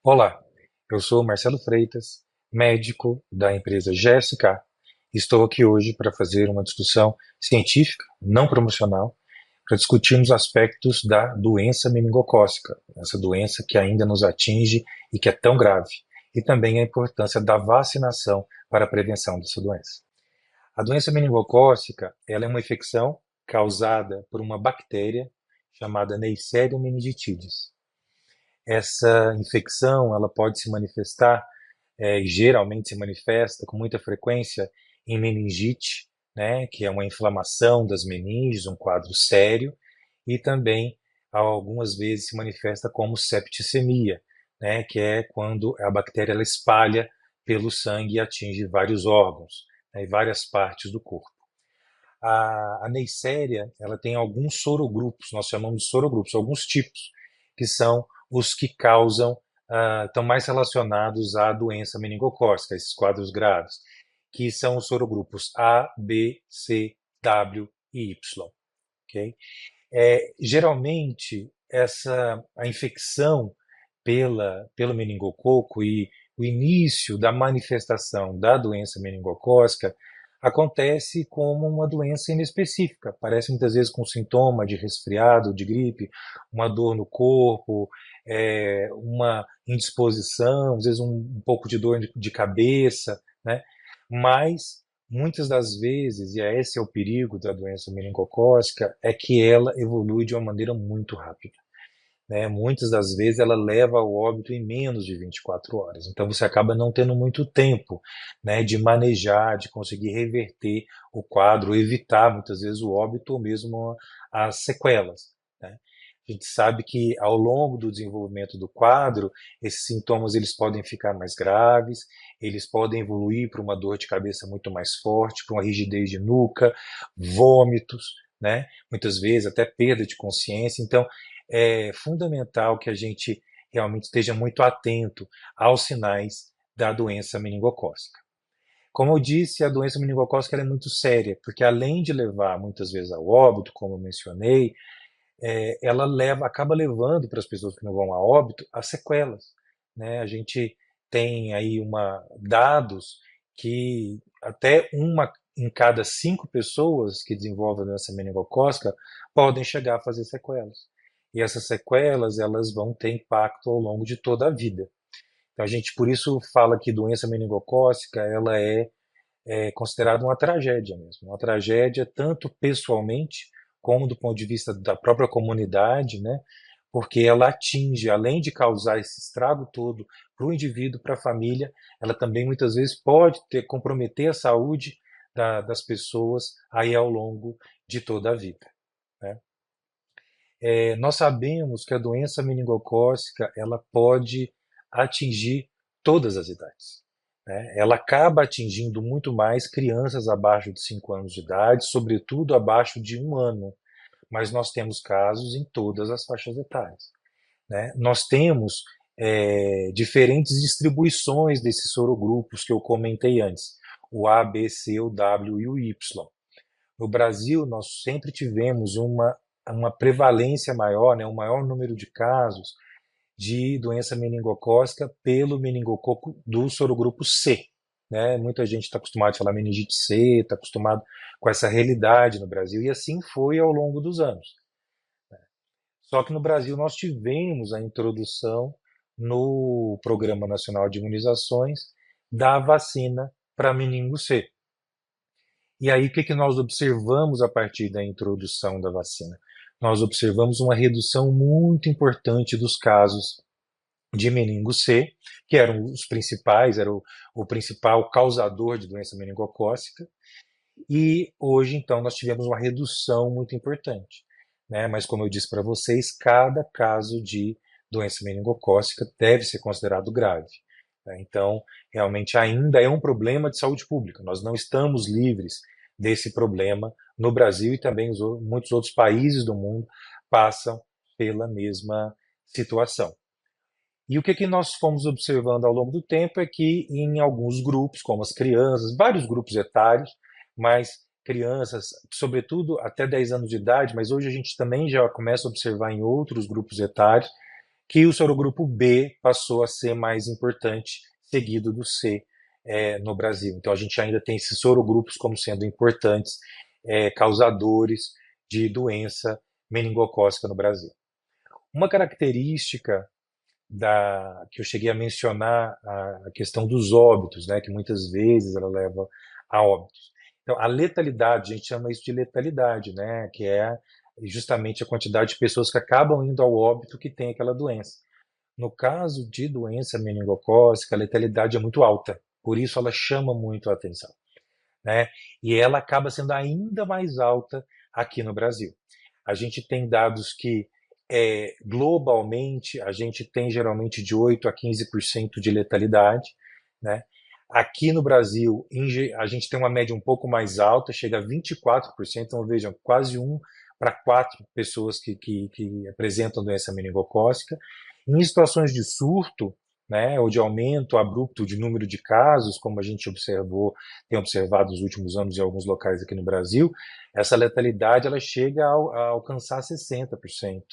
Olá, eu sou Marcelo Freitas, médico da empresa GSK. Estou aqui hoje para fazer uma discussão científica, não promocional, para discutirmos aspectos da doença meningocócica, essa doença que ainda nos atinge e que é tão grave, e também a importância da vacinação para a prevenção dessa doença. A doença meningocócica, ela é uma infecção causada por uma bactéria chamada Neisseria meningitidis. Essa infecção, ela pode se manifestar, geralmente se manifesta com muita frequência em meningite, né, que é uma inflamação das meninges, um quadro sério, e também algumas vezes se manifesta como septicemia, né, que é quando a bactéria ela espalha pelo sangue e atinge vários órgãos, né, e várias partes do corpo. A Neisseria, ela tem alguns sorogrupos, nós chamamos de sorogrupos, alguns tipos, que são os que causam, estão mais relacionados à doença meningocócica, esses quadros graves, que são os sorogrupos A, B, C, W e Y. Okay? Geralmente, a infecção pelo meningococo e o início da manifestação da doença meningocócica acontece como uma doença inespecífica. Parece muitas vezes com sintoma de resfriado, de gripe, uma dor no corpo, uma indisposição, às vezes um pouco de dor de cabeça, né? Mas muitas das vezes, e esse é o perigo da doença meningocócica, é que ela evolui de uma maneira muito rápida, né? Muitas das vezes ela leva ao óbito em menos de 24 horas. Então você acaba não tendo muito tempo, né, de manejar, de conseguir reverter o quadro, evitar muitas vezes o óbito ou mesmo as sequelas, né? A gente sabe que ao longo do desenvolvimento do quadro, esses sintomas eles podem ficar mais graves, eles podem evoluir para uma dor de cabeça muito mais forte, para uma rigidez de nuca, vômitos, né? Muitas vezes até perda de consciência. Então, é fundamental que a gente realmente esteja muito atento aos sinais da doença meningocócica. Como eu disse, a doença meningocócica é muito séria, porque além de levar muitas vezes ao óbito, como eu mencionei, ela acaba levando para as pessoas que não vão a óbito as sequelas, né? A gente tem aí dados que até uma em cada 5 pessoas que desenvolvem a doença meningocócica podem chegar a fazer sequelas. E essas sequelas elas vão ter impacto ao longo de toda a vida. Então a gente por isso fala que doença meningocócica ela é considerada uma tragédia mesmo, uma tragédia tanto pessoalmente como do ponto de vista da própria comunidade, né? Porque ela atinge, além de causar esse estrago todo para o indivíduo, para a família, ela também muitas vezes pode comprometer a saúde das pessoas aí ao longo de toda a vida, né? Nós sabemos que a doença meningocócica ela pode atingir todas as idades, né? Ela acaba atingindo muito mais crianças abaixo de 5 anos de idade, sobretudo abaixo de 1 ano, mas nós temos casos em todas as faixas etárias, né? Nós temos diferentes distribuições desses sorogrupos que eu comentei antes, o A, B, C, o W e o Y. No Brasil, nós sempre tivemos uma prevalência maior, né, um maior número de casos de doença meningocócica pelo meningococo do sorogrupo C, né? Muita gente está acostumada a falar meningite C, está acostumado com essa realidade no Brasil, e assim foi ao longo dos anos. Só que no Brasil nós tivemos a introdução no Programa Nacional de Imunizações da vacina para meningo C. E aí, o que nós observamos a partir da introdução da vacina? Nós observamos uma redução muito importante dos casos de meningo C, que eram os principais, era o principal causador de doença meningocócica, e hoje, então, nós tivemos uma redução muito importante, né? Mas, como eu disse para vocês, cada caso de doença meningocócica deve ser considerado grave, né? Então, realmente ainda é um problema de saúde pública. Nós não estamos livres desse problema no Brasil e também muitos outros países do mundo passam pela mesma situação. E o que nós fomos observando ao longo do tempo é que em alguns grupos, como as crianças, vários grupos etários, mas crianças, sobretudo até 10 anos de idade, mas hoje a gente também já começa a observar em outros grupos etários, que o sorogrupo B passou a ser mais importante, seguido do C no Brasil. Então a gente ainda tem esses sorogrupos como sendo importantes causadores de doença meningocócica no Brasil. Uma característica que eu cheguei a mencionar, a questão dos óbitos, né, que muitas vezes ela leva a óbitos. Então, a letalidade, a gente chama isso de letalidade, né, que é justamente a quantidade de pessoas que acabam indo ao óbito que tem aquela doença. No caso de doença meningocócica, a letalidade é muito alta, por isso ela chama muito a atenção, né? E ela acaba sendo ainda mais alta aqui no Brasil. A gente tem dados que globalmente a gente tem geralmente de 8 a 15% de letalidade, né? Aqui no Brasil a gente tem uma média um pouco mais alta, chega a 24%, então vejam, quase 1 para 4 pessoas que apresentam doença meningocócica. Em situações de surto, né, ou de aumento abrupto de número de casos, como a gente tem observado nos últimos anos em alguns locais aqui no Brasil, essa letalidade ela chega a alcançar 60%,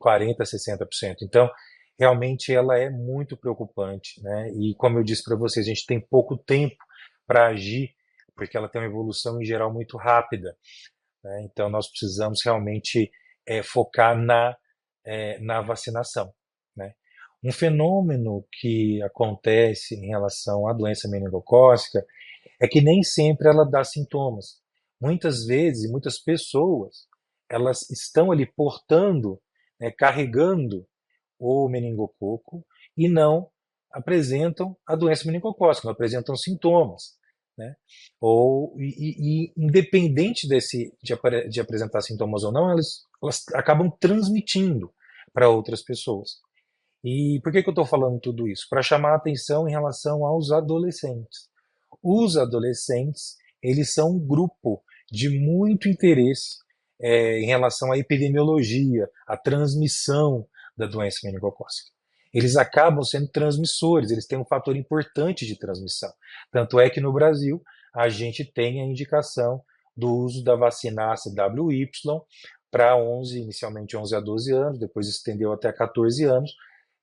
40%, 60%. Então, realmente ela é muito preocupante, né? E como eu disse para vocês, a gente tem pouco tempo para agir, porque ela tem uma evolução em geral muito rápida, né? Então, nós precisamos realmente focar na vacinação, né? Um fenômeno que acontece em relação à doença meningocócica é que nem sempre ela dá sintomas. Muitas vezes, muitas pessoas, elas estão ali portando, né, carregando o meningococo e não apresentam a doença meningocócica, não apresentam sintomas, né? Independente de apresentar sintomas ou não, elas acabam transmitindo para outras pessoas. E por que eu estou falando tudo isso? Para chamar a atenção em relação aos adolescentes. Os adolescentes, eles são um grupo de muito interesse em relação à epidemiologia, à transmissão da doença meningocócica. Eles acabam sendo transmissores, eles têm um fator importante de transmissão. Tanto é que no Brasil a gente tem a indicação do uso da vacina ACWY para inicialmente 11 a 12 anos, depois estendeu até 14 anos,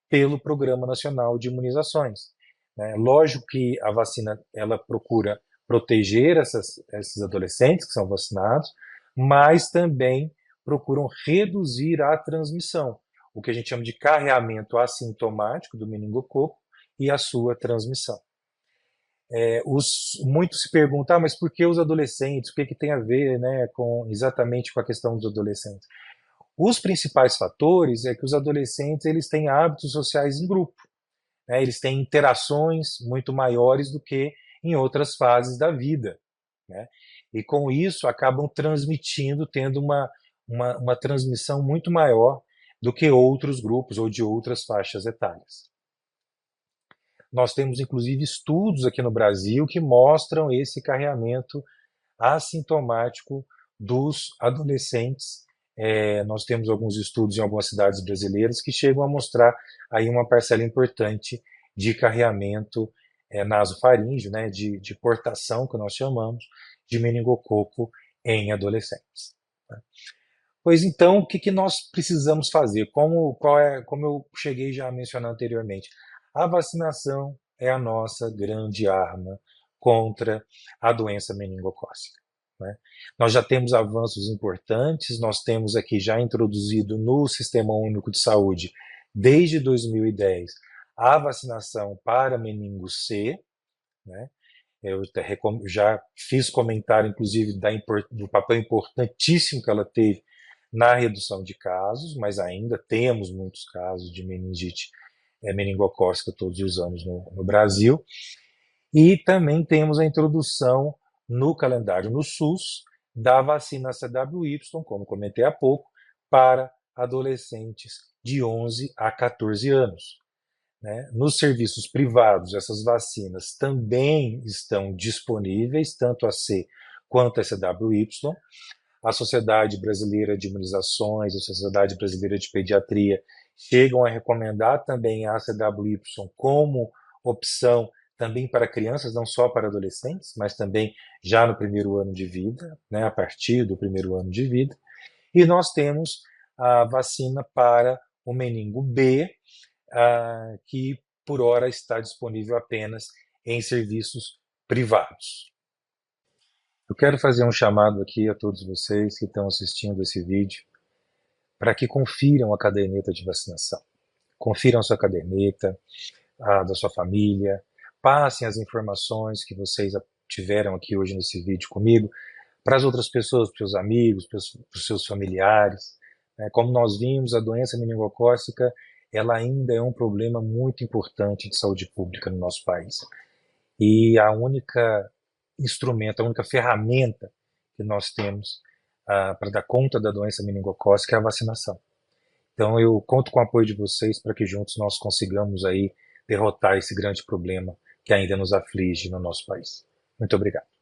pelo Programa Nacional de Imunizações, né? Lógico que a vacina ela procura proteger esses adolescentes que são vacinados, mas também procuram reduzir a transmissão, o que a gente chama de carreamento assintomático do meningococo e a sua transmissão. Muitos se perguntam, mas por que os adolescentes? O que tem a ver, né, exatamente com a questão dos adolescentes? Os principais fatores é que os adolescentes eles têm hábitos sociais em grupo, né? Eles têm interações muito maiores do que em outras fases da vida, né? E com isso acabam transmitindo, tendo uma transmissão muito maior do que outros grupos ou de outras faixas etárias. Nós temos inclusive estudos aqui no Brasil que mostram esse carreamento assintomático dos adolescentes. Nós temos alguns estudos em algumas cidades brasileiras que chegam a mostrar aí uma parcela importante de carreamento nasofaríngeo, né, de portação, que nós chamamos, de meningococo em adolescentes. Né? Pois então, o que nós precisamos fazer? Como eu cheguei já a mencionar anteriormente, a vacinação é a nossa grande arma contra a doença meningocócica. Né? Nós já temos avanços importantes, nós temos aqui já introduzido no Sistema Único de Saúde, desde 2010, a vacinação para meningo C, né? Eu já fiz comentário, inclusive, do papel importantíssimo que ela teve na redução de casos, mas ainda temos muitos casos de meningite meningocócica todos os anos no Brasil. E também temos a introdução no calendário no SUS da vacina CWY, como comentei há pouco, para adolescentes de 11 a 14 anos. Né? Nos serviços privados, essas vacinas também estão disponíveis, tanto a C quanto a CWY. A Sociedade Brasileira de Imunizações, a Sociedade Brasileira de Pediatria chegam a recomendar também a CWY como opção também para crianças, não só para adolescentes, mas também já no primeiro ano de vida, né, a partir do primeiro ano de vida. E nós temos a vacina para o meningo B, que por hora está disponível apenas em serviços privados. Eu quero fazer um chamado aqui a todos vocês que estão assistindo esse vídeo para que confiram a caderneta de vacinação. Confiram a sua caderneta, a da sua família, passem as informações que vocês tiveram aqui hoje nesse vídeo comigo para as outras pessoas, para os seus amigos, para os seus familiares. Como nós vimos, a doença meningocócica ela ainda é um problema muito importante de saúde pública no nosso país. E a única instrumento, a única ferramenta que nós temos para dar conta da doença meningocócica é a vacinação. Então eu conto com o apoio de vocês para que juntos nós consigamos aí derrotar esse grande problema que ainda nos aflige no nosso país. Muito obrigado.